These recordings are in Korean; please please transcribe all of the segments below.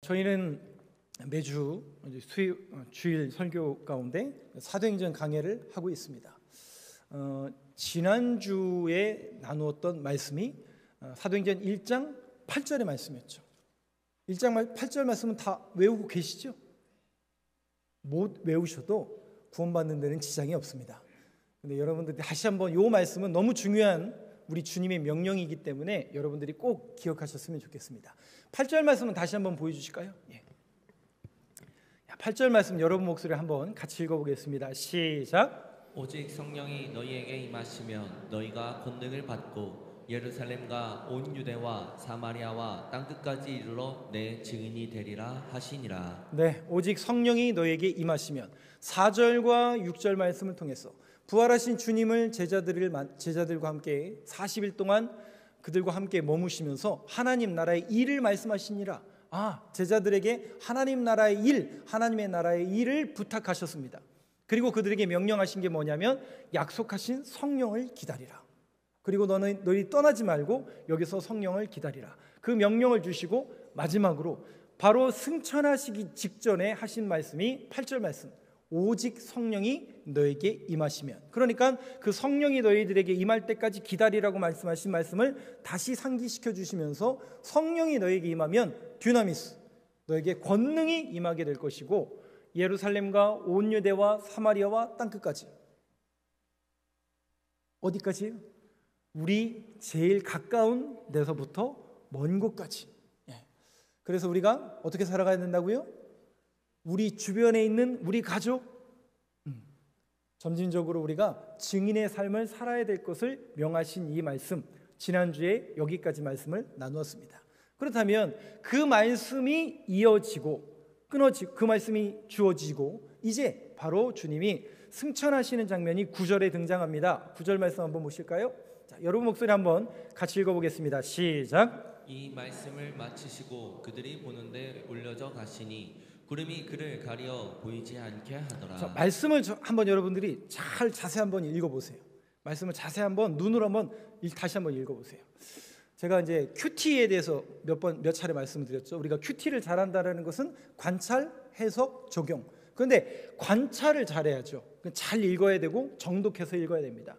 저희는 매주 주일 설교 가운데 사도행전 강해를 하고 있습니다. 지난주에 나누었던 말씀이 사도행전 1장 8절의 말씀이었죠. 1장 8절 말씀은 다 외우고 계시죠? 못 외우셔도 구원받는 데는 지장이 없습니다. 근데 여러분들이 다시 한번 이 말씀은 너무 중요한 우리 주님의 명령이기 때문에 여러분들이 꼭 기억하셨으면 좋겠습니다. 8절 말씀은 다시 한번 보여주실까요? 예. 8절 말씀 여러분 목소리에 한번 같이 읽어보겠습니다. 시작. 오직 성령이 너희에게 임하시면 너희가 권능을 받고 예루살렘과 온 유대와 사마리아와 땅끝까지 이르러 내 증인이 되리라 하시니라. 네, 오직 성령이 너희에게 임하시면 4절과 6절 말씀을 통해서 부활하신 주님을 제자들과 함께 40일 동안 그들과 함께 머무시면서 하나님 나라의 일을 말씀하시니라. 제자들에게 하나님 나라의 일, 하나님의 나라의 일을 부탁하셨습니다. 그리고 그들에게 명령하신 게 뭐냐면 약속하신 성령을 기다리라. 그리고 너희 떠나지 말고 여기서 성령을 기다리라. 그 명령을 주시고 마지막으로 바로 승천하시기 직전에 하신 말씀이 8절 말씀. 오직 성령이 너에게 임하시면, 그러니까 그 성령이 너희들에게 임할 때까지 기다리라고 말씀하신 말씀을 다시 상기시켜 주시면서 성령이 너에게 임하면 듀나미스, 너에게 권능이 임하게 될 것이고 예루살렘과 온 유대와 사마리아와 땅끝까지. 어디까지요? 우리 제일 가까운 데서부터 먼 곳까지. 그래서 우리가 어떻게 살아가야 된다고요? 우리 주변에 있는 우리 가족, 점진적으로 우리가 증인의 삶을 살아야 될 것을 명하신 이 말씀, 지난주에 여기까지 말씀을 나누었습니다. 그렇다면 그 말씀이 이어지고 끊어지고 그 말씀이 주어지고 이제 바로 주님이 승천하시는 장면이 9절에 등장합니다. 9절 말씀 한번 보실까요? 자, 여러분 목소리 한번 같이 읽어보겠습니다. 시작. 이 말씀을 마치시고 그들이 보는데 올려져 가시니 구름이 그를 가려 보이지 않게 하더라. 자, 말씀을 한번 여러분들이 잘 자세히 한번 읽어보세요. 말씀을 자세히 한번 눈으로 한번 다시 한번 읽어보세요. 제가 이제 큐티에 대해서 몇 차례 말씀을 드렸죠. 우리가 큐티를 잘한다는 것은 관찰, 해석, 적용. 그런데 관찰을 잘해야죠. 잘 읽어야 되고 정독해서 읽어야 됩니다.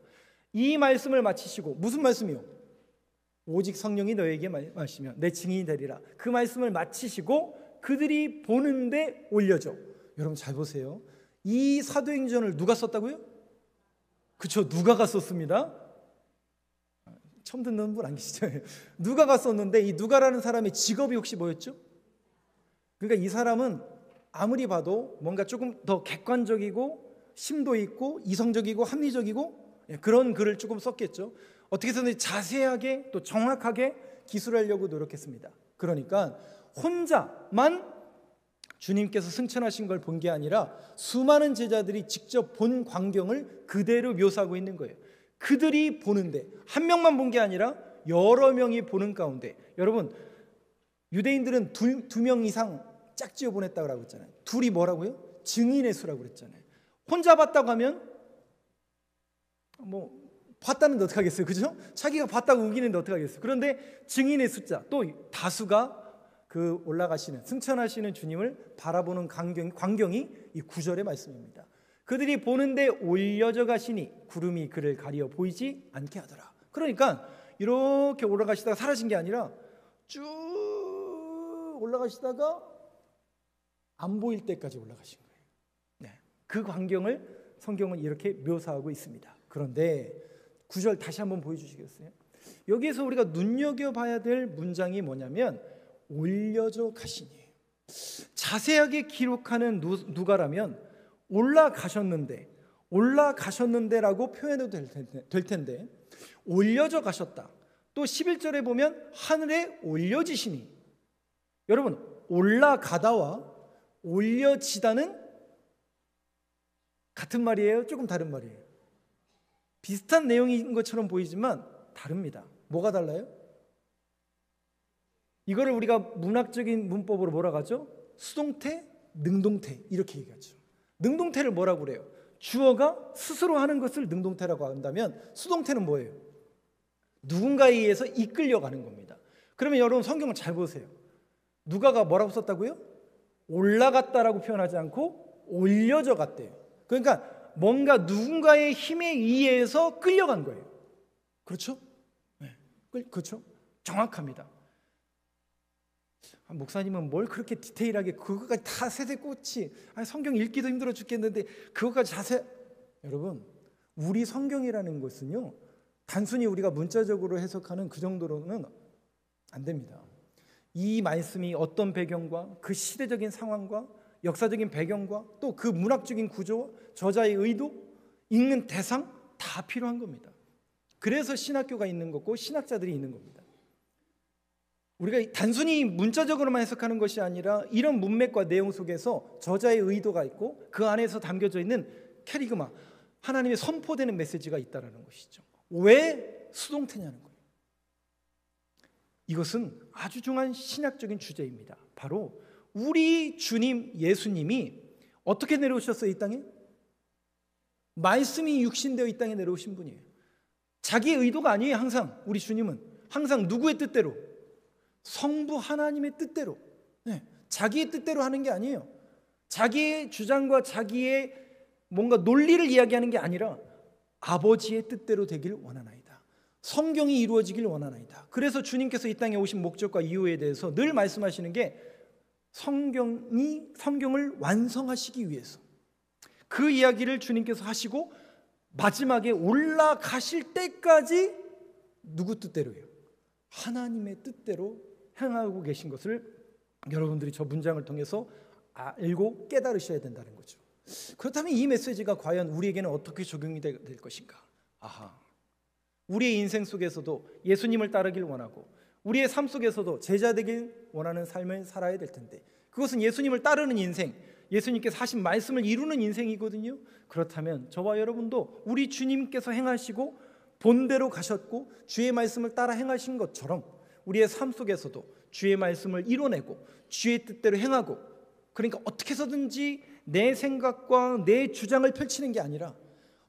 이 말씀을 마치시고, 무슨 말씀이요? 오직 성령이 너에게 마시면 내 증인이 되리라. 그 말씀을 마치시고 그들이 보는데 올려져. 여러분 잘 보세요. 이 사도행전을 누가 썼다고요? 그렇죠, 누가가 썼습니다. 처음 듣는 분 안 계시죠? 누가가 썼는데 이 누가라는 사람의 직업이 혹시 뭐였죠? 그러니까 이 사람은 아무리 봐도 뭔가 조금 더 객관적이고 심도 있고 이성적이고 합리적이고 그런 글을 조금 썼겠죠. 어떻게 해서든 자세하게 또 정확하게 기술하려고 노력했습니다. 그러니까 혼자만 주님께서 승천하신 걸 본 게 아니라 수많은 제자들이 직접 본 광경을 그대로 묘사하고 있는 거예요. 그들이 보는데 한 명만 본 게 아니라 여러 명이 보는 가운데, 여러분 유대인들은 두 명 이상 짝지어 보냈다고 했잖아요. 둘이 뭐라고요? 증인의 수라고 그랬잖아요. 혼자 봤다고 하면 봤다는데 어떡하겠어요, 그죠? 자기가 봤다고 우기는데 어떡하겠어요. 그런데 증인의 숫자, 또 다수가 그 올라가시는 승천하시는 주님을 바라보는 광경이 이 9절의 말씀입니다. 그들이 보는데 올려져 가시니 구름이 그를 가리어 보이지 않게 하더라. 그러니까 이렇게 올라가시다가 사라진 게 아니라 쭉 올라가시다가 안 보일 때까지 올라가신 거예요. 네, 그 광경을 성경은 이렇게 묘사하고 있습니다. 그런데 9절 다시 한번 보여주시겠어요? 여기에서 우리가 눈여겨봐야 될 문장이 뭐냐면 올려져 가시니. 자세하게 기록하는 누가라면 올라가셨는데라고 표현해도 될 텐데 올려져 가셨다. 또 11절에 보면 하늘에 올려지시니. 여러분, 올라가다와 올려지다는 같은 말이에요? 조금 다른 말이에요? 비슷한 내용인 것처럼 보이지만 다릅니다. 뭐가 달라요? 이거를 우리가 문학적인 문법으로 뭐라고 하죠? 수동태, 능동태 이렇게 얘기하죠. 능동태를 뭐라고 그래요? 주어가 스스로 하는 것을 능동태라고 한다면 수동태는 뭐예요? 누군가에 의해서 이끌려가는 겁니다. 그러면 여러분 성경을 잘 보세요. 누가가 뭐라고 썼다고요? 올라갔다라고 표현하지 않고 올려져 갔대요. 그러니까 뭔가 누군가의 힘에 의해서 끌려간 거예요. 그렇죠? 네. 그렇죠? 정확합니다. 목사님은 뭘 그렇게 디테일하게 그것까지 다 세세꽃이 성경 읽기도 힘들어 죽겠는데 그것까지 자세. 여러분, 우리 성경이라는 것은요, 단순히 우리가 문자적으로 해석하는 그 정도로는 안 됩니다. 이 말씀이 어떤 배경과 그 시대적인 상황과 역사적인 배경과 또 그 문학적인 구조와 저자의 의도, 읽는 대상 다 필요한 겁니다. 그래서 신학교가 있는 거고 신학자들이 있는 겁니다. 우리가 단순히 문자적으로만 해석하는 것이 아니라 이런 문맥과 내용 속에서 저자의 의도가 있고 그 안에서 담겨져 있는 캐리그마, 하나님의 선포되는 메시지가 있다는 것이죠. 왜 수동태냐는 거예요. 이것은 아주 중요한 신학적인 주제입니다. 바로 우리 주님 예수님이 어떻게 내려오셨어요? 이 땅에? 말씀이 육신되어 이 땅에 내려오신 분이에요. 자기의 의도가 아니에요. 항상 우리 주님은 항상 누구의 뜻대로? 성부 하나님의 뜻대로, 네, 자기의 뜻대로 하는 게 아니에요. 자기의 주장과 자기의 뭔가 논리를 이야기하는 게 아니라 아버지의 뜻대로 되길 원하나이다. 성경이 이루어지길 원하나이다. 그래서 주님께서 이 땅에 오신 목적과 이유에 대해서 늘 말씀하시는 게 성경을 완성하시기 위해서 그 이야기를 주님께서 하시고 마지막에 올라가실 때까지 누구 뜻대로예요? 하나님의 뜻대로 행하고 계신 것을 여러분들이 저 문장을 통해서 알고 깨달으셔야 된다는 거죠. 그렇다면 이 메시지가 과연 우리에게는 어떻게 적용이 될 것인가? 우리의 인생 속에서도 예수님을 따르길 원하고 우리의 삶 속에서도 제자 되길 원하는 삶을 살아야 될 텐데 그것은 예수님을 따르는 인생, 예수님께서 하신 말씀을 이루는 인생이거든요. 그렇다면 저와 여러분도 우리 주님께서 행하시고 본대로 가셨고 주의 말씀을 따라 행하신 것처럼 우리의 삶 속에서도 주의 말씀을 이뤄내고 주의 뜻대로 행하고, 그러니까 어떻게 해서든지 내 생각과 내 주장을 펼치는 게 아니라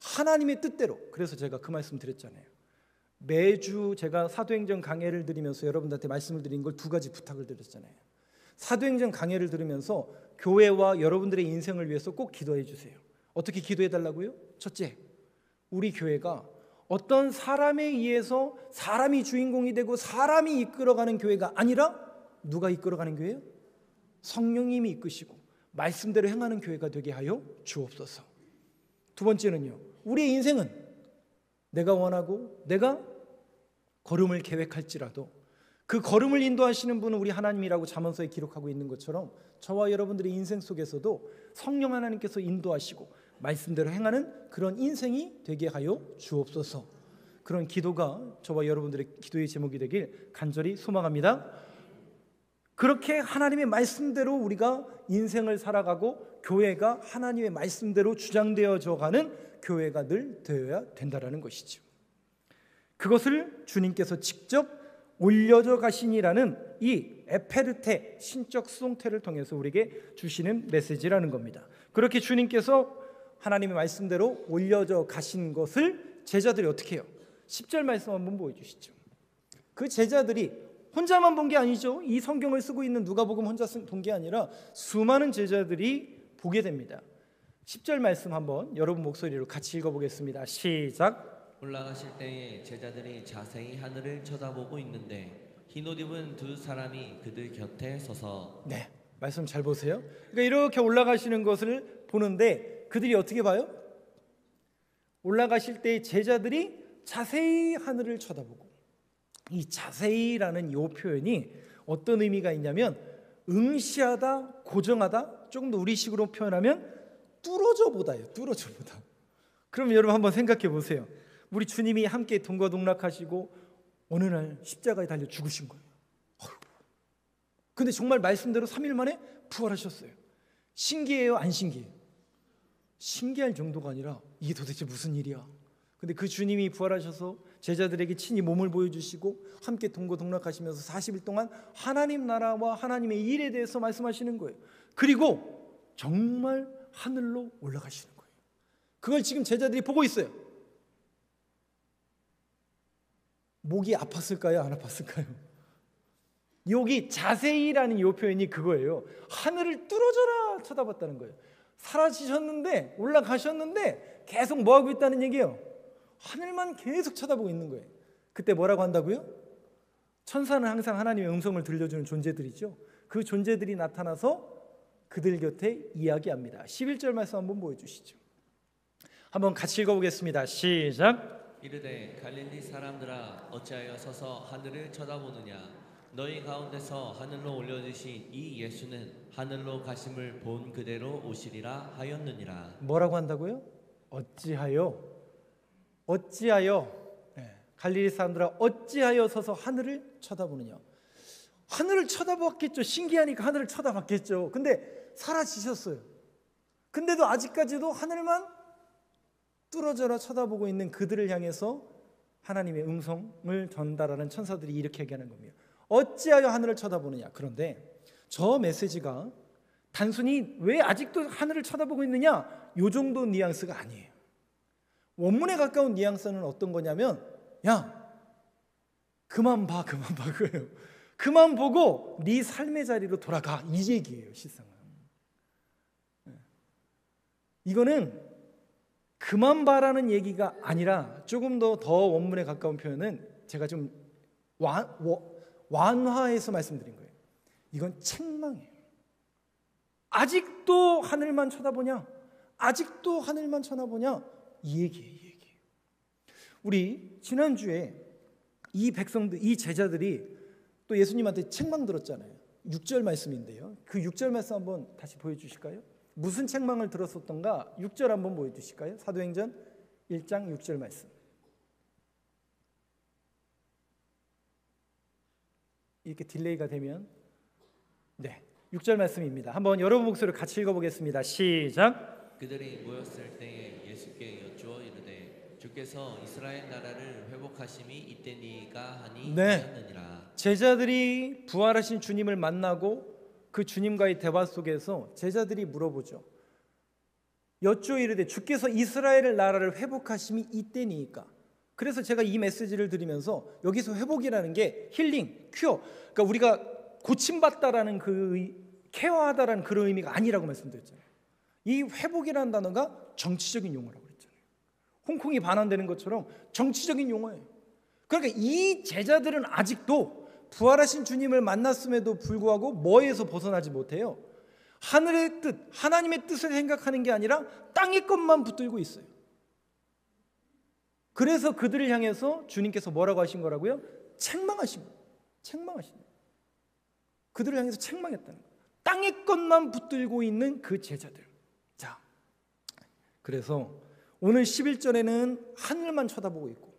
하나님의 뜻대로. 그래서 제가 그 말씀 드렸잖아요. 매주 제가 사도행전 강해를 드리면서 여러분들한테 말씀을 드린 걸 두 가지 부탁을 드렸잖아요. 사도행전 강해를 들으면서 교회와 여러분들의 인생을 위해서 꼭 기도해 주세요. 어떻게 기도해 달라고요? 첫째, 우리 교회가 어떤 사람에 의해서 사람이 주인공이 되고 사람이 이끌어가는 교회가 아니라 누가 이끌어가는 교회예요? 성령님이 이끄시고 말씀대로 행하는 교회가 되게 하여 주옵소서. 두 번째는요, 우리의 인생은 내가 원하고 내가 걸음을 계획할지라도 그 걸음을 인도하시는 분은 우리 하나님이라고 잠언서에 기록하고 있는 것처럼 저와 여러분들의 인생 속에서도 성령 하나님께서 인도하시고 말씀대로 행하는 그런 인생이 되게 하여 주옵소서. 그런 기도가 저와 여러분들의 기도의 제목이 되길 간절히 소망합니다. 그렇게 하나님의 말씀대로 우리가 인생을 살아가고 교회가 하나님의 말씀대로 주장되어져 가는 교회가 늘 되어야 된다는 것이죠. 그것을 주님께서 직접 올려져 가시니라는 이 에페르테, 신적 수동태를 통해서 우리에게 주시는 메시지라는 겁니다. 그렇게 주님께서 하나님의 말씀대로 올려져 가신 것을 제자들이 어떻게 해요? 10절 말씀 한번 보여주시죠. 그 제자들이 혼자만 본 게 아니죠. 이 성경을 쓰고 있는 누가복음 혼자 본 게 아니라 수많은 제자들이 보게 됩니다. 10절 말씀 한번 여러분 목소리로 같이 읽어보겠습니다. 시작. 올라가실 때에 제자들이 자세히 하늘을 쳐다보고 있는데 흰옷 입은 두 사람이 그들 곁에 서서. 네, 말씀 잘 보세요. 그러니까 이렇게 올라가시는 것을 보는데 그들이 어떻게 봐요? 올라가실 때 제자들이 자세히 하늘을 쳐다보고, 이 자세히라는 이 표현이 어떤 의미가 있냐면 응시하다, 고정하다, 조금 더 우리식으로 표현하면 뚫어져 보다예요. 뚫어져 보다. 그럼 여러분 한번 생각해 보세요. 우리 주님이 함께 동거동락하시고 어느 날 십자가에 달려 죽으신 거예요. 근데 정말 말씀대로 3일 만에 부활하셨어요. 신기해요? 안 신기해요? 신기할 정도가 아니라 이게 도대체 무슨 일이야? 근데 그 주님이 부활하셔서 제자들에게 친히 몸을 보여주시고 함께 동거동락하시면서 40일 동안 하나님 나라와 하나님의 일에 대해서 말씀하시는 거예요. 그리고 정말 하늘로 올라가시는 거예요. 그걸 지금 제자들이 보고 있어요. 목이 아팠을까요? 안 아팠을까요? 여기 자세히라는 이 표현이 그거예요. 하늘을 뚫어져라 쳐다봤다는 거예요. 사라지셨는데, 올라가셨는데 계속 뭐하고 있다는 얘기예요? 하늘만 계속 쳐다보고 있는 거예요. 그때 뭐라고 한다고요? 천사는 항상 하나님의 음성을 들려주는 존재들이죠. 그 존재들이 나타나서 그들 곁에 이야기합니다. 11절 말씀 한번 보여주시죠. 한번 같이 읽어보겠습니다. 시작. 이르되 갈릴리 사람들아 어찌하여 서서 하늘을 쳐다보느냐 너희 가운데서 하늘로 올려주신 이 예수는 하늘로 가심을 본 그대로 오시리라 하였느니라. 뭐라고 한다고요? 어찌하여 갈릴리 사람들아 어찌하여 서서 하늘을 쳐다보느냐. 하늘을 쳐다봤겠죠. 신기하니까 하늘을 쳐다봤겠죠. 근데 사라지셨어요. 근데도 아직까지도 하늘만 뚫어져라 쳐다보고 있는 그들을 향해서 하나님의 음성을 전달하는 천사들이 이렇게 얘기하는 겁니다. 어찌하여 하늘을 쳐다보느냐. 그런데 저 메시지가 단순히 왜 아직도 하늘을 쳐다보고 있느냐 요 정도 뉘앙스가 아니에요. 원문에 가까운 뉘앙스는 어떤 거냐면 야 그만 봐 그거예요. 그만 보고 네 삶의 자리로 돌아가 이 얘기예요. 실상은 이거는 그만 봐라는 얘기가 아니라 조금 더 원문에 가까운 표현은 제가 좀 완화해서 말씀드린 거예요. 이건 책망이에요. 아직도 하늘만 쳐다보냐? 아직도 하늘만 쳐다보냐? 이 얘기예요. 우리 지난주에 이 백성들, 이 제자들이 또 예수님한테 책망 들었잖아요. 6절 말씀인데요. 그 6절 말씀 한번 다시 보여주실까요? 무슨 책망을 들었었던가 6절 한번 보여주실까요? 사도행전 1장 6절 말씀. 이렇게 딜레이가 되면 6절 말씀입니다. 한번 여러분 목소리로 같이 읽어보겠습니다. 시작. 그들이 모였을 때에 예수께 여쭈어 이르되 주께서 이스라엘 나라를 회복하심이 이때니가 하니 하였느니라. 제자들이 부활하신 주님을 만나고 그 주님과의 대화 속에서 제자들이 물어보죠. 여쭈어 이르되 주께서 이스라엘 나라를 회복하심이 이때니까. 그래서 제가 이 메시지를 드리면서 여기서 회복이라는 게 힐링, 큐어, 그러니까 우리가 고침받다라는 케어하다라는 그런 의미가 아니라고 말씀드렸잖아요. 이 회복이라는 단어가 정치적인 용어라고 그랬잖아요. 홍콩이 반환되는 것처럼 정치적인 용어예요. 그러니까 이 제자들은 아직도 부활하신 주님을 만났음에도 불구하고 뭐에서 벗어나지 못해요? 하늘의 뜻, 하나님의 뜻을 생각하는 게 아니라 땅의 것만 붙들고 있어요. 그래서 그들을 향해서 주님께서 뭐라고 하신 거라고요? 책망하신 거예요. 책망하신 거예요. 그들을 향해서 책망했다는 거예요. 땅의 것만 붙들고 있는 그 제자들. 자, 그래서 오늘 11절에는 하늘만 쳐다보고 있고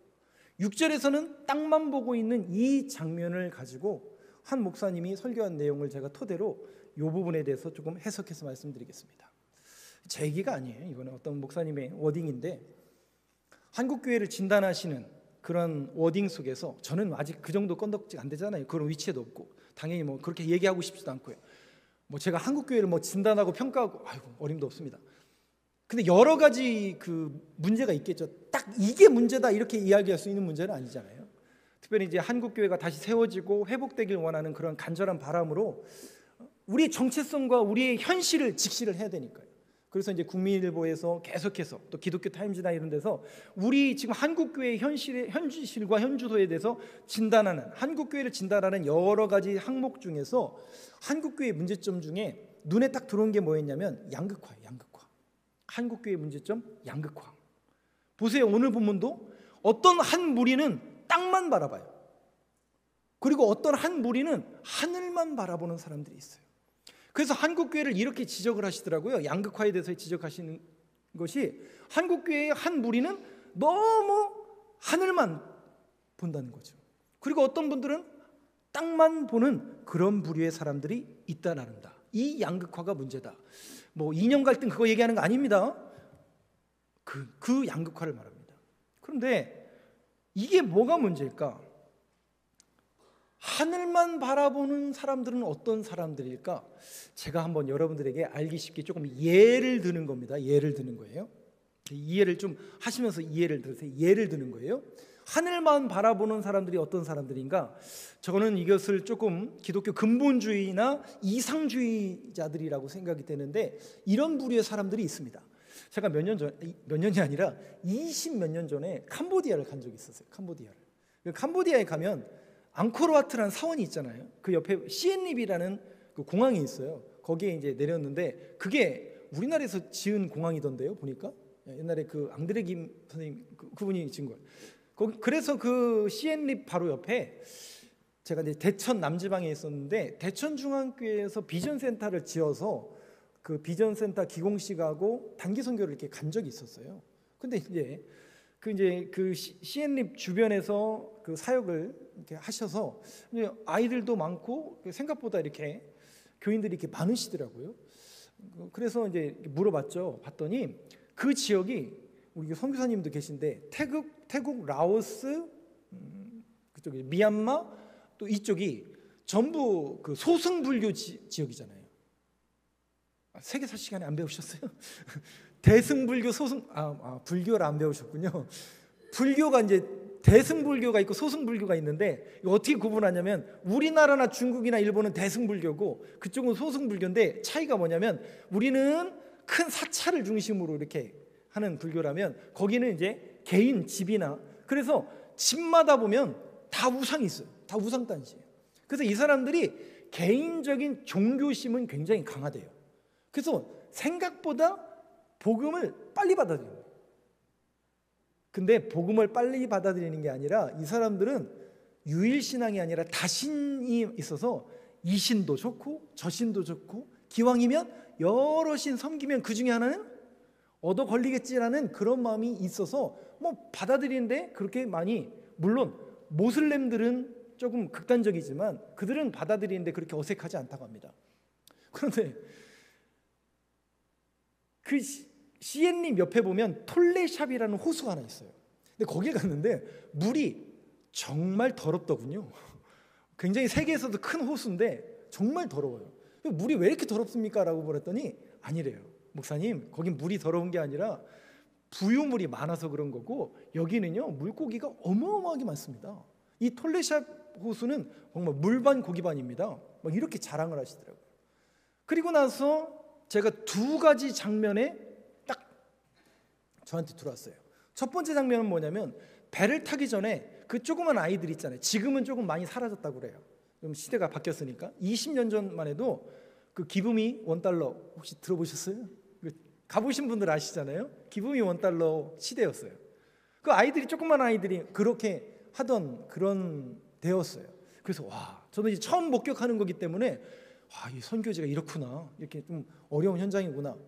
6절에서는 땅만 보고 있는 이 장면을 가지고 한 목사님이 설교한 내용을 제가 토대로 이 부분에 대해서 조금 해석해서 말씀드리겠습니다. 제 얘기가 아니에요. 이거는 어떤 목사님의 워딩인데 한국교회를 진단하시는 그런 워딩 속에서 저는 아직 그 정도 건덕지가 안 되잖아요. 그런 위치에도 없고 당연히 뭐 그렇게 얘기하고 싶지도 않고요. 뭐 제가 한국교회를 뭐 진단하고 평가하고 어림도 없습니다. 근데 여러 가지 그 문제가 있겠죠. 딱 이게 문제다 이렇게 이야기할 수 있는 문제는 아니잖아요. 특별히 이제 한국교회가 다시 세워지고 회복되길 원하는 그런 간절한 바람으로 우리의 정체성과 우리의 현실을 직시를 해야 되니까요. 그래서 이제 국민일보에서 계속해서 또 기독교 타임즈나 이런 데서 우리 지금 한국교회의 현실과 현주소에 대해서 진단하는 한국교회를 진단하는 여러 가지 항목 중에서 한국교회의 문제점 중에 눈에 딱 들어온 게 뭐였냐면 양극화예요. 양극화. 한국교회의 문제점 양극화. 보세요. 오늘 본문도 어떤 한 무리는 땅만 바라봐요. 그리고 어떤 한 무리는 하늘만 바라보는 사람들이 있어요. 그래서 한국교회를 이렇게 지적을 하시더라고요. 양극화에 대해서 지적하시는 것이 한국교회의 한 무리는 너무 하늘만 본다는 거죠. 그리고 어떤 분들은 땅만 보는 그런 부류의 사람들이 있다는다. 이 양극화가 문제다. 뭐 이념 갈등 그거 얘기하는 거 아닙니다. 그 양극화를 말합니다. 그런데 이게 뭐가 문제일까? 하늘만 바라보는 사람들은 어떤 사람들일까? 제가 한번 여러분들에게 알기 쉽게 조금 예를 드는 겁니다. 예를 드는 거예요. 이해를 좀 하시면서 이해를 들으세요. 예를 드는 거예요. 하늘만 바라보는 사람들이 어떤 사람들인가? 저는 이것을 조금 기독교 근본주의나 이상주의자들이라고 생각이 되는데, 이런 부류의 사람들이 있습니다. 제가 몇 년이 아니라 20몇 년 전에 캄보디아를 간 적이 있었어요. 캄보디아에 가면 앙코르와트라는 사원이 있잖아요. 그 옆에 시엔립이라는 그 공항이 있어요. 거기에 이제 내렸는데, 그게 우리나라에서 지은 공항이던데요, 보니까. 옛날에 그 앙드레 김 선생님 그분이 지은 거예요. 그래서 그 시엔립 바로 옆에 제가 이제 대천 남지방에 있었는데, 대천중앙교회에서 비전센터를 지어서 그 비전센터 기공식하고 단기 선교를 이렇게 간 적이 있었어요. 근데 이제 그 시엔립 주변에서 그 사역을 이렇게 하셔서 이제 아이들도 많고 생각보다 이렇게 교인들이 이렇게 많으시더라고요. 그래서 이제 물어봤죠. 봤더니 그 지역이, 우리 선교사님도 계신데, 태국, 라오스, 그쪽이 미얀마, 또 이쪽이 전부 그 소승불교 지역이잖아요. 세계사 시간에 안 배우셨어요? 대승불교, 불교를 안 배우셨군요. 불교가 이제 대승불교가 있고 소승불교가 있는데, 이거 어떻게 구분하냐면, 우리나라나 중국이나 일본은 대승불교고 그쪽은 소승불교인데, 차이가 뭐냐면, 우리는 큰 사찰을 중심으로 이렇게 하는 불교라면, 거기는 이제 개인 집이나, 그래서 집마다 보면 다 우상이 있어요. 다 우상단지예요. 그래서 이 사람들이 개인적인 종교심은 굉장히 강하대요. 그래서 생각보다 복음을 빨리 받아들여요. 근데 복음을 빨리 받아들이는 게 아니라, 이 사람들은 유일신앙이 아니라 다신이 있어서 이 신도 좋고 저 신도 좋고, 기왕이면 여러 신 섬기면 그 중에 하나는 얻어 걸리겠지라는 그런 마음이 있어서 뭐 받아들이는데 그렇게 많이, 물론 모슬렘들은 조금 극단적이지만 그들은 받아들이는데 그렇게 어색하지 않다고 합니다. 그런데 그 시엔님 옆에 보면 톨레샵이라는 호수가 하나 있어요. 근데 거길 갔는데 물이 정말 더럽더군요. 굉장히 세계에서도 큰 호수인데 정말 더러워요. 물이 왜 이렇게 더럽습니까? 라고 물었더니 아니래요. 목사님, 거긴 물이 더러운 게 아니라 부유물이 많아서 그런 거고, 여기는요 물고기가 어마어마하게 많습니다. 이 톨레샵 호수는 정말 물반 고기반입니다. 막 이렇게 자랑을 하시더라고요. 그리고 나서 제가 두 가지 장면에 딱 저한테 들어왔어요. 첫 번째 장면은 뭐냐면, 배를 타기 전에 그 조그만 아이들 있잖아요. 지금은 조금 많이 사라졌다고 그래요. 좀 시대가 바뀌었으니까. 20년 전만 해도 그 기브미 $1 혹시 들어보셨어요? 가보신 분들 아시잖아요. 기브미 $1 시대였어요. 그 아이들이, 조그만 아이들이 그렇게 하던 그런 때였어요. 그래서 저는 이제 처음 목격하는 거기 때문에 이 선교지가 이렇구나, 이렇게 좀 어려운 현장이구나.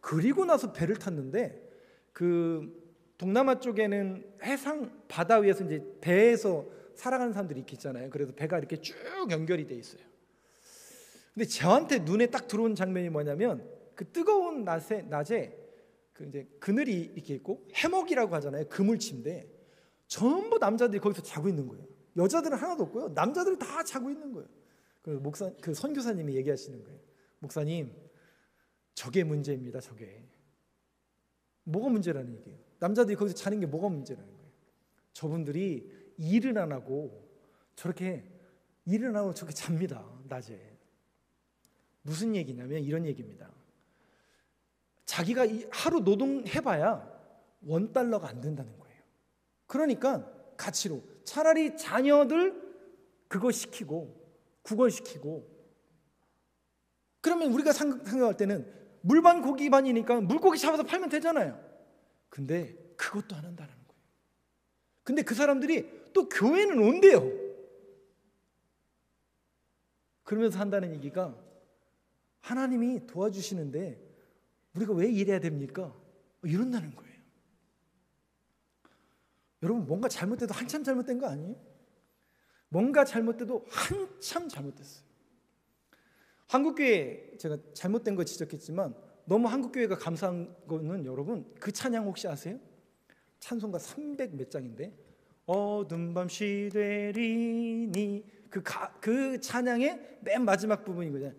그리고 나서 배를 탔는데, 그 동남아 쪽에는 해상 바다 위에서 이제 배에서 살아가는 사람들이 있잖아요. 그래서 배가 이렇게 쭉 연결이 돼 있어요. 근데 저한테 눈에 딱 들어온 장면이 뭐냐면, 그 뜨거운 낮에 그 이제 그늘이 이렇게 있고, 해먹이라고 하잖아요. 그물침대. 전부 남자들이 거기서 자고 있는 거예요. 여자들은 하나도 없고요. 남자들은 다 자고 있는 거예요. 그 선교사님이 얘기하시는 거예요. 목사님, 저게 문제입니다. 저게. 뭐가 문제라는 얘기예요? 남자들이 거기서 자는 게 뭐가 문제라는 거예요? 저분들이 일은 안 하고 저렇게 잡니다. 낮에. 무슨 얘기냐면 이런 얘기입니다. 자기가 하루 노동해봐야 $1가 안 된다는 거예요. 그러니까 가치로 차라리 자녀들 그거 시키고 국어시키고, 그러면 우리가 생각할 때는 물반 고기반이니까 물고기 잡아서 팔면 되잖아요. 근데 그것도 안 한다는 거예요. 근데 그 사람들이 또 교회는 온대요. 그러면서 한다는 얘기가, 하나님이 도와주시는데 우리가 왜 이래야 됩니까? 이런다는 거예요. 여러분, 뭔가 잘못돼도 한참 잘못된 거 아니에요? 뭔가 잘못돼도 한참 잘못됐어요. 한국교회, 제가 잘못된 거 지적했지만 너무 한국교회가 감사한 거는, 여러분 그 찬양 혹시 아세요? 찬송가 300 몇 장인데, 어두운 밤 시되리니, 그 찬양의 맨 마지막 부분이거든요.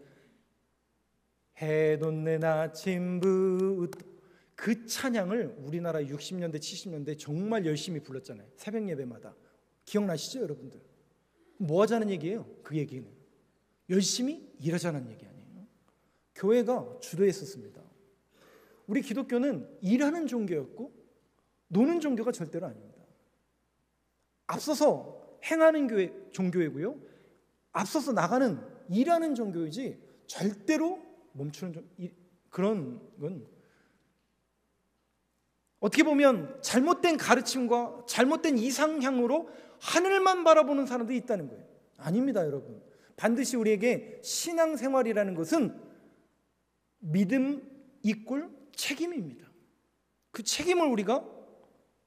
해돋는 아침부터, 그 찬양을 우리나라 60년대 70년대 정말 열심히 불렀잖아요. 새벽 예배마다. 기억나시죠 여러분들? 뭐 하자는 얘기예요? 그 얘기는 열심히 일하자는 얘기 아니에요. 교회가 주도했었습니다. 우리 기독교는 일하는 종교였고 노는 종교가 절대로 아닙니다. 앞서서 행하는 종교이고요, 앞서서 나가는 일하는 종교이지 절대로 멈추는 그런 건 어떻게 보면 잘못된 가르침과 잘못된 이상향으로 하늘만 바라보는 사람들이 있다는 거예요. 아닙니다 여러분. 반드시 우리에게 신앙생활이라는 것은 믿음 이꼴 책임입니다. 그 책임을 우리가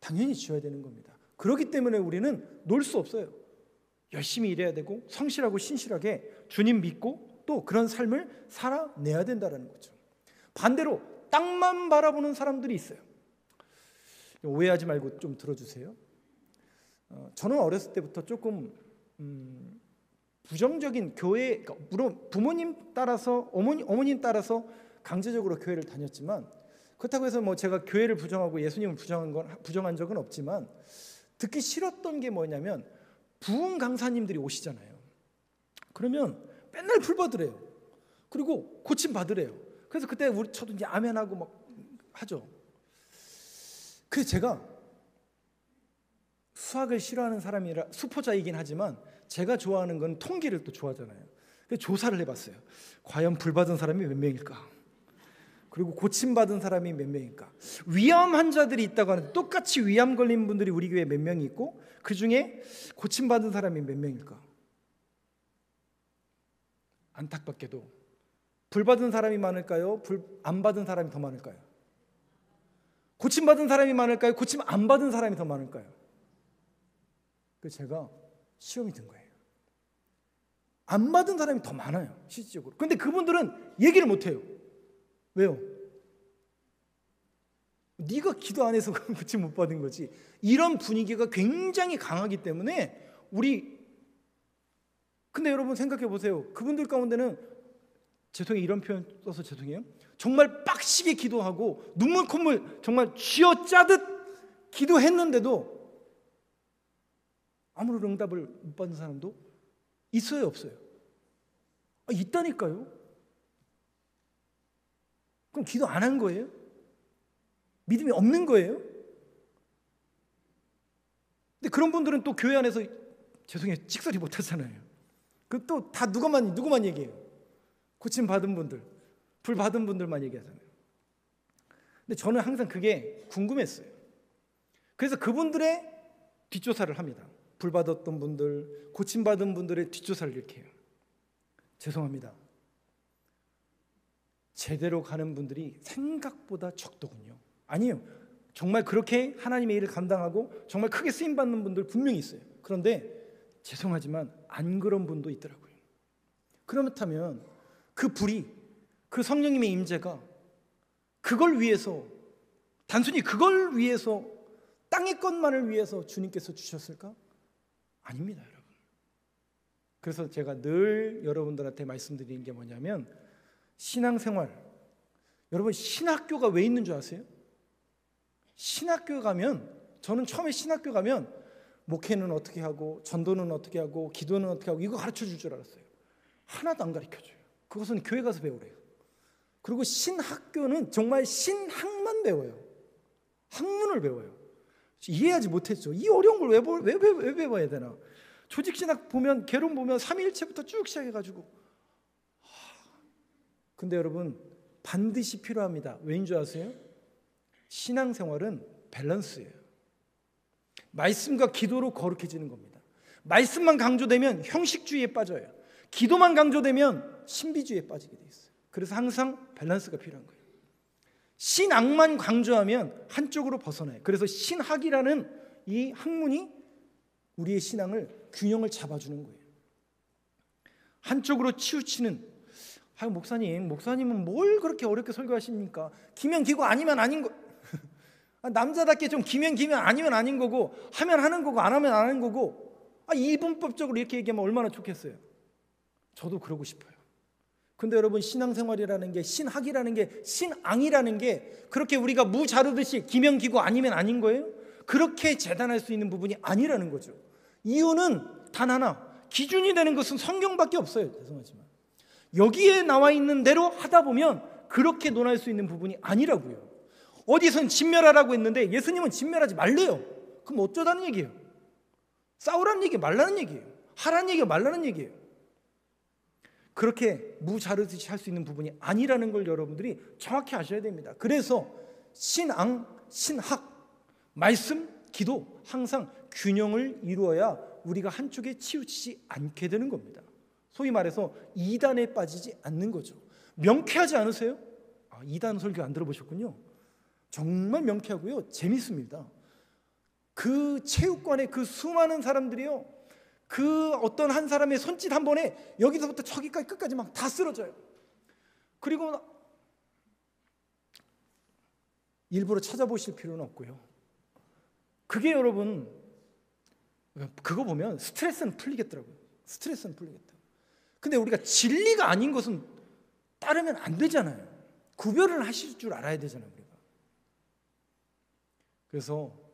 당연히 져야 되는 겁니다. 그렇기 때문에 우리는 놀 수 없어요. 열심히 일해야 되고 성실하고 신실하게 주님 믿고 또 그런 삶을 살아내야 된다는 거죠. 반대로 땅만 바라보는 사람들이 있어요. 오해하지 말고 좀 들어주세요. 저는 어렸을 때부터 조금 부정적인 교회, 물론 부모님 따라서 어머님 따라서 강제적으로 교회를 다녔지만, 그렇다고 해서 뭐 제가 교회를 부정하고 예수님을 부정한 적은 없지만 듣기 싫었던 게 뭐냐면 부흥 강사님들이 오시잖아요. 그러면 맨날 풀 받으래요. 그리고 고침 받으래요. 그래서 그때 저도 이제 아멘하고 막 하죠. 그래서 제가 수학을 싫어하는 사람이라 수포자이긴 하지만 제가 좋아하는 건 통계를 또 좋아하잖아요. 그래서 조사를 해봤어요. 과연 불 받은 사람이 몇 명일까? 그리고 고침 받은 사람이 몇 명일까? 위암 환자들이 있다고 하는데 똑같이 위암 걸린 분들이 우리 교회에 몇 명이 있고 그 중에 고침 받은 사람이 몇 명일까? 안타깝게도 불 받은 사람이 많을까요? 불 안 받은 사람이 더 많을까요? 고침 받은 사람이 많을까요? 고침 안 받은 사람이 더 많을까요? 그래서 제가 시험이 든 거예요. 안 받은 사람이 더 많아요, 실질적으로. 그런데 그분들은 얘기를 못 해요. 왜요? 네가 기도 안 해서 고침 못 받은 거지. 이런 분위기가 굉장히 강하기 때문에 근데 여러분 생각해 보세요. 그분들 가운데는, 죄송해요 이런 표현 써서 죄송해요, 정말 빡시게 기도하고 눈물 콧물 정말 쥐어짜듯 기도했는데도 아무런 응답을 못 받은 사람도 있어요, 없어요? 있다니까요. 그럼 기도 안 한 거예요? 믿음이 없는 거예요? 근데 그런 분들은 또 교회 안에서 죄송해요 찍소리 못 하잖아요. 그 또 다 누구만 얘기해요? 고침 받은 분들, 불 받은 분들만 얘기하잖아요. 근데 저는 항상 그게 궁금했어요. 그래서 그분들의 뒷조사를 합니다. 불 받았던 분들, 고침 받은 분들의 뒷조사를 이렇게 해요. 죄송합니다. 제대로 가는 분들이 생각보다 적더군요. 아니에요. 정말 그렇게 하나님의 일을 감당하고 정말 크게 쓰임받는 분들 분명히 있어요. 그런데 죄송하지만 안 그런 분도 있더라고요. 그렇다면 그 불이, 그 성령님의 임재가 그걸 위해서, 단순히 그걸 위해서, 땅의 것만을 위해서 주님께서 주셨을까? 아닙니다, 여러분. 그래서 제가 늘 여러분들한테 말씀드리는 게 뭐냐면, 신앙생활, 여러분 신학교가 왜 있는 줄 아세요? 신학교 가면, 저는 처음에 신학교 가면 목회는 어떻게 하고 전도는 어떻게 하고 기도는 어떻게 하고 이거 가르쳐 줄 줄 알았어요. 하나도 안 가르쳐줘요. 그것은 교회 가서 배우래요. 그리고 신학교는 정말 신학만 배워요. 학문을 배워요. 이해하지 못했죠. 이 어려운 걸 왜 배워야 되나? 조직신학 보면, 개론 보면 삼위일체부터 쭉 시작해가지고. 근데 여러분 반드시 필요합니다. 왜인 줄 아세요? 신앙생활은 밸런스예요. 말씀과 기도로 거룩해지는 겁니다. 말씀만 강조되면 형식주의에 빠져요. 기도만 강조되면 신비주의에 빠지게 돼 있어요. 그래서 항상 밸런스가 필요한 거예요. 신학만 강조하면 한쪽으로 벗어나요. 그래서 신학이라는 이 학문이 우리의 신앙을, 균형을 잡아주는 거예요. 한쪽으로 치우치는, 목사님은 뭘 그렇게 어렵게 설교하십니까? 기면 기고 아니면 아닌 거. 남자답게 좀 기면 아니면 아닌 거고, 하면 하는 거고 안 하면 안 하는 거고. 이분법적으로 이렇게 얘기하면 얼마나 좋겠어요. 저도 그러고 싶어요. 근데 여러분, 신앙생활이라는 게, 신학이라는 게, 신앙이라는 게 그렇게 우리가 무 자르듯이 기명기고 아니면 아닌 거예요? 그렇게 재단할 수 있는 부분이 아니라는 거죠. 이유는 단 하나, 기준이 되는 것은 성경밖에 없어요. 죄송하지만 여기에 나와 있는 대로 하다 보면 그렇게 논할 수 있는 부분이 아니라고요. 어디선 진멸하라고 했는데 예수님은 진멸하지 말래요. 그럼 어쩌다는 얘기예요? 싸우라는 얘기 말라는 얘기예요? 하라는 얘기가 말라는 얘기예요? 그렇게 무자르듯이 할 수 있는 부분이 아니라는 걸 여러분들이 정확히 아셔야 됩니다. 그래서 신앙, 신학, 말씀, 기도 항상 균형을 이루어야 우리가 한쪽에 치우치지 않게 되는 겁니다. 소위 말해서 이단에 빠지지 않는 거죠. 명쾌하지 않으세요? 이단 설교 안 들어보셨군요. 정말 명쾌하고요, 재밌습니다. 그 체육관에 그 수많은 사람들이요, 그 어떤 한 사람의 손짓 한 번에 여기서부터 저기까지 끝까지 막 다 쓰러져요. 그리고 일부러 찾아보실 필요는 없고요. 그게 여러분, 그거 보면 스트레스는 풀리겠더라고요. 스트레스는 풀리겠다. 근데 우리가 진리가 아닌 것은 따르면 안 되잖아요. 구별을 하실 줄 알아야 되잖아요, 우리가. 그래서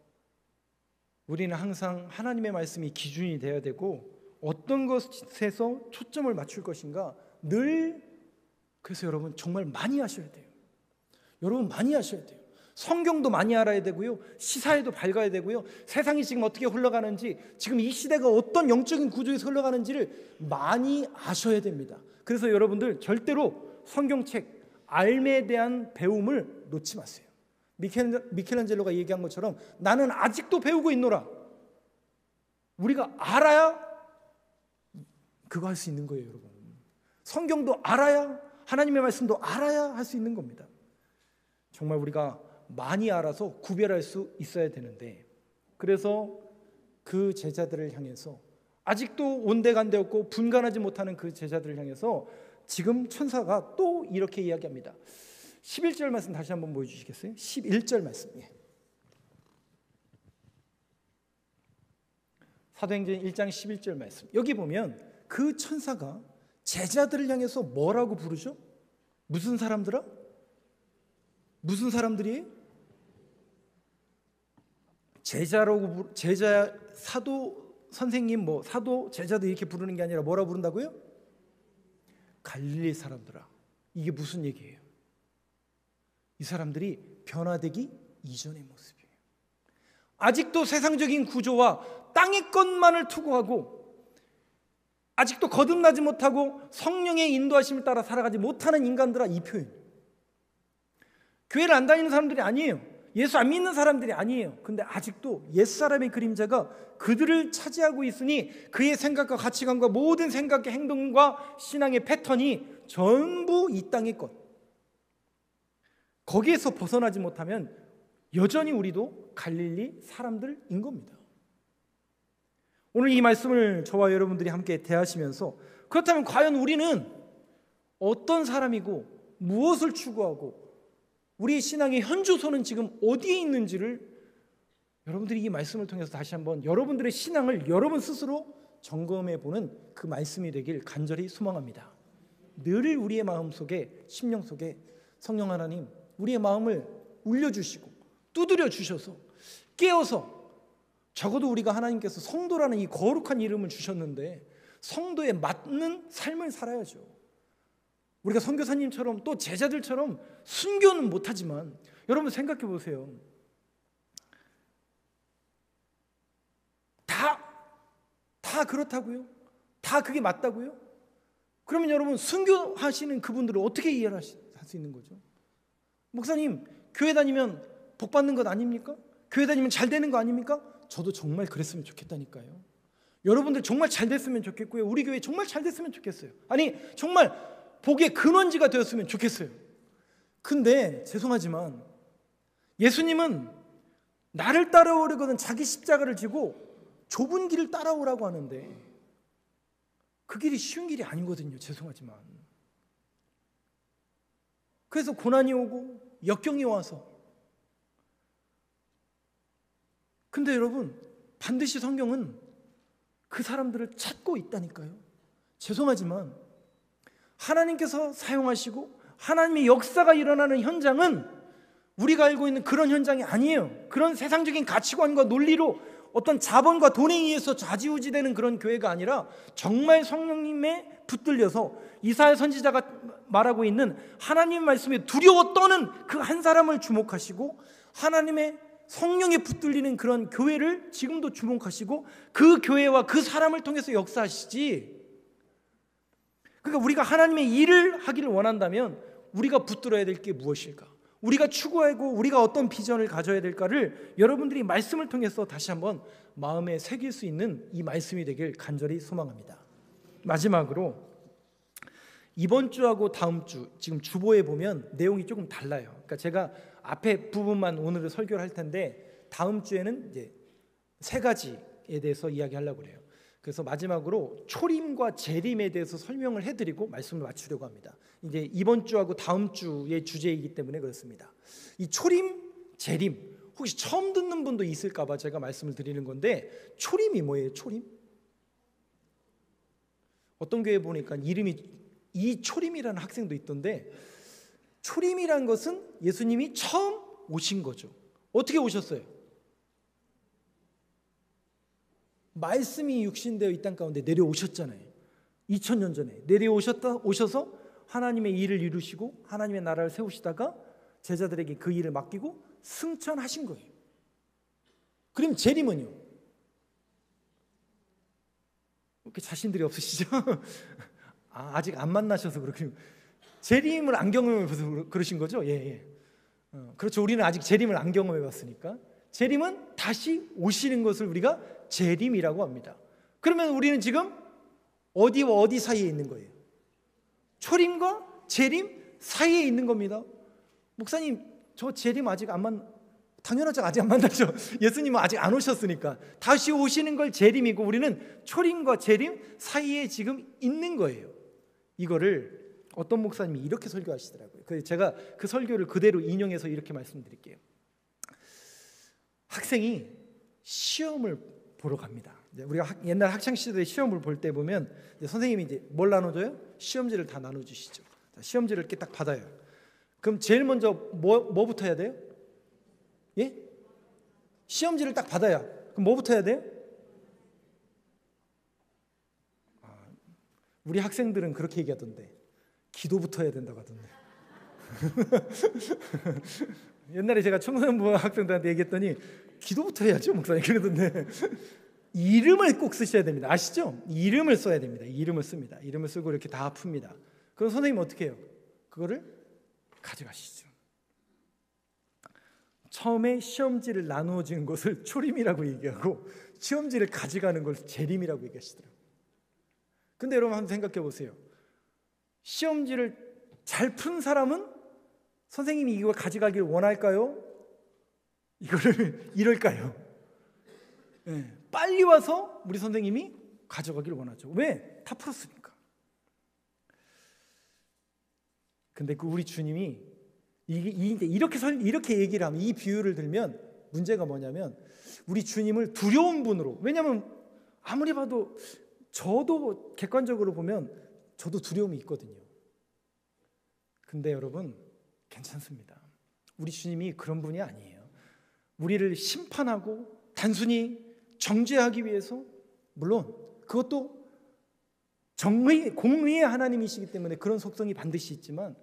우리는 항상 하나님의 말씀이 기준이 되어야 되고, 어떤 것에서 초점을 맞출 것인가 늘, 그래서 여러분 정말 많이 하셔야 돼요. 여러분 많이 하셔야 돼요. 성경도 많이 알아야 되고요, 시사에도 밝아야 되고요, 세상이 지금 어떻게 흘러가는지, 지금 이 시대가 어떤 영적인 구조에서 흘러가는지를 많이 아셔야 됩니다. 그래서 여러분들 절대로 성경책, 알매에 대한 배움을 놓지 마세요. 미켈란젤로가 얘기한 것처럼 나는 아직도 배우고 있노라. 우리가 알아야 그거 할 수 있는 거예요, 여러분. 성경도 알아야, 하나님의 말씀도 알아야 할 수 있는 겁니다. 정말 우리가 많이 알아서 구별할 수 있어야 되는데, 그래서 그 제자들을 향해서, 아직도 온데간데 없고 분간하지 못하는 그 제자들을 향해서 지금 천사가 또 이렇게 이야기합니다. 11절 말씀 다시 한번 보여주시겠어요? 11절 말씀. 사도행전 1장 11절 말씀. 여기 보면 그 천사가 제자들을 향해서 뭐라고 부르죠? 무슨 사람들아? 무슨 사람들이에요? 제자라고, 제자, 사도 선생님, 사도, 제자도 이렇게 부르는 게 아니라 뭐라고 부른다고요? 갈릴리 사람들아. 이게 무슨 얘기예요? 이 사람들이 변화되기 이전의 모습이에요. 아직도 세상적인 구조와 땅의 것만을 투구하고, 아직도 거듭나지 못하고 성령의 인도하심을 따라 살아가지 못하는 인간들아, 이 표현. 교회를 안 다니는 사람들이 아니에요. 예수 안 믿는 사람들이 아니에요. 근데 아직도 옛사람의 그림자가 그들을 차지하고 있으니 그의 생각과 가치관과 모든 생각의 행동과 신앙의 패턴이 전부 이 땅의 것. 거기에서 벗어나지 못하면 여전히 우리도 갈릴리 사람들인 겁니다. 오늘 이 말씀을 저와 여러분들이 함께 대하시면서, 그렇다면 과연 우리는 어떤 사람이고 무엇을 추구하고 우리의 신앙의 현주소는 지금 어디에 있는지를 여러분들이 이 말씀을 통해서 다시 한번 여러분들의 신앙을 여러분 스스로 점검해 보는 그 말씀이 되길 간절히 소망합니다. 늘 우리의 마음속에, 심령 속에 성령 하나님 우리의 마음을 울려주시고 두드려 주셔서 깨어서, 적어도 우리가 하나님께서 성도라는 이 거룩한 이름을 주셨는데 성도에 맞는 삶을 살아야죠. 우리가 선교사님처럼 또 제자들처럼 순교는 못하지만, 여러분 생각해 보세요. 다 그렇다고요? 다 그게 맞다고요? 그러면 여러분 순교하시는 그분들을 어떻게 이해할 수 있는 거죠? 목사님, 교회 다니면 복 받는 것 아닙니까? 교회 다니면 잘 되는 거 아닙니까? 저도 정말 그랬으면 좋겠다니까요. 여러분들 정말 잘 됐으면 좋겠고요, 우리 교회 정말 잘 됐으면 좋겠어요. 아니 정말 복의 근원지가 되었으면 좋겠어요. 근데 죄송하지만 예수님은 나를 따라오려거든 자기 십자가를 지고 좁은 길을 따라오라고 하는데 그 길이 쉬운 길이 아니거든요. 죄송하지만. 그래서 고난이 오고 역경이 와서, 근데 여러분 반드시 성경은 그 사람들을 찾고 있다니까요. 죄송하지만 하나님께서 사용하시고 하나님의 역사가 일어나는 현장은 우리가 알고 있는 그런 현장이 아니에요. 그런 세상적인 가치관과 논리로 어떤 자본과 돈에 의해서 좌지우지되는 그런 교회가 아니라 정말 성령님에 붙들려서 이사야 선지자가 말하고 있는 하나님의 말씀에 두려워 떠는 그 한 사람을 주목하시고 하나님의 성령에 붙들리는 그런 교회를 지금도 주목하시고 그 교회와 그 사람을 통해서 역사하시지. 그러니까 우리가 하나님의 일을 하기를 원한다면 우리가 붙들어야 될 게 무엇일까? 우리가 추구하고 우리가 어떤 비전을 가져야 될까를 여러분들이 말씀을 통해서 다시 한번 마음에 새길 수 있는 이 말씀이 되길 간절히 소망합니다. 마지막으로 이번 주하고 다음 주 지금 주보에 보면 내용이 조금 달라요. 그러니까 제가 앞에 부분만 오늘은 설교를 할 텐데 다음 주에는 이제 세 가지에 대해서 이야기하려고 그래요. 그래서 마지막으로 초림과 재림에 대해서 설명을 해드리고 말씀을 마치려고 합니다. 이제 이번 주하고 다음 주의 주제이기 때문에 그렇습니다. 이 초림, 재림 혹시 처음 듣는 분도 있을까 봐 제가 말씀을 드리는 건데 초림이 뭐예요? 초림? 어떤 교회 보니까 이름이 이초림이라는 학생도 있던데 초림이라는 것은 예수님이 처음 오신 거죠. 어떻게 오셨어요? 말씀이 육신되어 이 땅 가운데 내려오셨잖아요. 2000년 전에 오셔서 하나님의 일을 이루시고 하나님의 나라를 세우시다가 제자들에게 그 일을 맡기고 승천하신 거예요. 그럼 재림은요? 이렇게 자신들이 없으시죠? 아직 안 만나셔서 그렇군요. 재림을 안 경험해봐서 그러신 거죠? 예. 그렇죠. 우리는 아직 재림을 안 경험해봤으니까. 재림은 다시 오시는 것을 우리가 재림이라고 합니다. 그러면 우리는 지금 어디와 어디 사이에 있는 거예요? 초림과 재림 사이에 있는 겁니다. 목사님, 저 재림 아직 당연하죠. 아직 안 만났죠. 예수님은 아직 안 오셨으니까. 다시 오시는 걸 재림이고 우리는 초림과 재림 사이에 지금 있는 거예요. 이거를 어떤 목사님이 이렇게 설교하시더라고요. 그래서 제가 그 설교를 그대로 인용해서 이렇게 말씀드릴게요. 학생이 시험을 보러 갑니다. 우리가 옛날 학창 시절에 시험을 볼 때 보면 선생님이 이제 뭘 나눠줘요? 시험지를 다 나눠주시죠. 시험지를 이렇게 딱 받아요. 그럼 제일 먼저 뭐부터 해야 돼요? 예? 시험지를 딱 받아야. 그럼 뭐부터 해야 돼요? 우리 학생들은 그렇게 얘기하던데 기도부터 해야 된다고 하던데. 옛날에 제가 청소년부 학생들한테 얘기했더니 기도부터 해야죠 목사님 그러던데 이름을 꼭 쓰셔야 됩니다. 아시죠? 이름을 써야 됩니다. 이름을 씁니다. 이름을 쓰고 이렇게 다 풉니다. 그럼 선생님은 어떻게 해요? 그거를 가져가시죠. 처음에 시험지를 나누어 주는 것을 초림이라고 얘기하고 시험지를 가져가는 것을 재림이라고 얘기하시더라고요. 근데 여러분 한번 생각해 보세요. 시험지를 잘 푼 사람은 선생님이 이걸 가져가길 원할까요? 이거를 이럴까요? 네, 빨리 와서 우리 선생님이 가져가길 원하죠. 왜? 다 풀었으니까. 근데 그 우리 주님이 이렇게 얘기를 하면 이 비유를 들면 문제가 뭐냐면 우리 주님을 두려운 분으로, 왜냐하면 아무리 봐도 저도 객관적으로 보면 저도 두려움이 있거든요. 근데 여러분 괜찮습니다. 우리 주님이 그런 분이 아니에요. 우리를 심판하고 단순히 정죄하기 위해서, 물론 그것도 공의의 하나님이시기 때문에 그런 속성이 반드시 있지만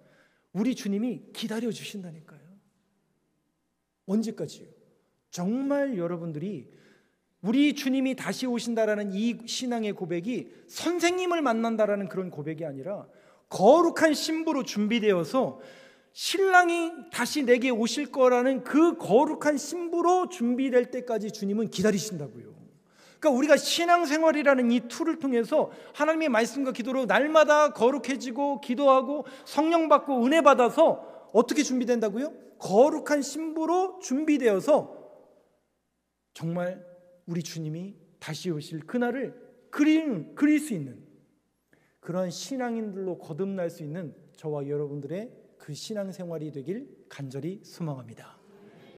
우리 주님이 기다려 주신다니까요. 언제까지요? 정말 여러분들이 우리 주님이 다시 오신다라는 이 신앙의 고백이 선생님을 만난다라는 그런 고백이 아니라 거룩한 신부로 준비되어서 신랑이 다시 내게 오실 거라는 그 거룩한 신부로 준비될 때까지 주님은 기다리신다고요. 그러니까 우리가 신앙생활이라는 이 툴을 통해서 하나님의 말씀과 기도로 날마다 거룩해지고 기도하고 성령 받고 은혜 받아서 어떻게 준비된다고요? 거룩한 신부로 준비되어서 정말 우리 주님이 다시 오실 그날을 그릴 수 있는 그런 신앙인들로 거듭날 수 있는 저와 여러분들의 그 신앙생활이 되길 간절히 소망합니다.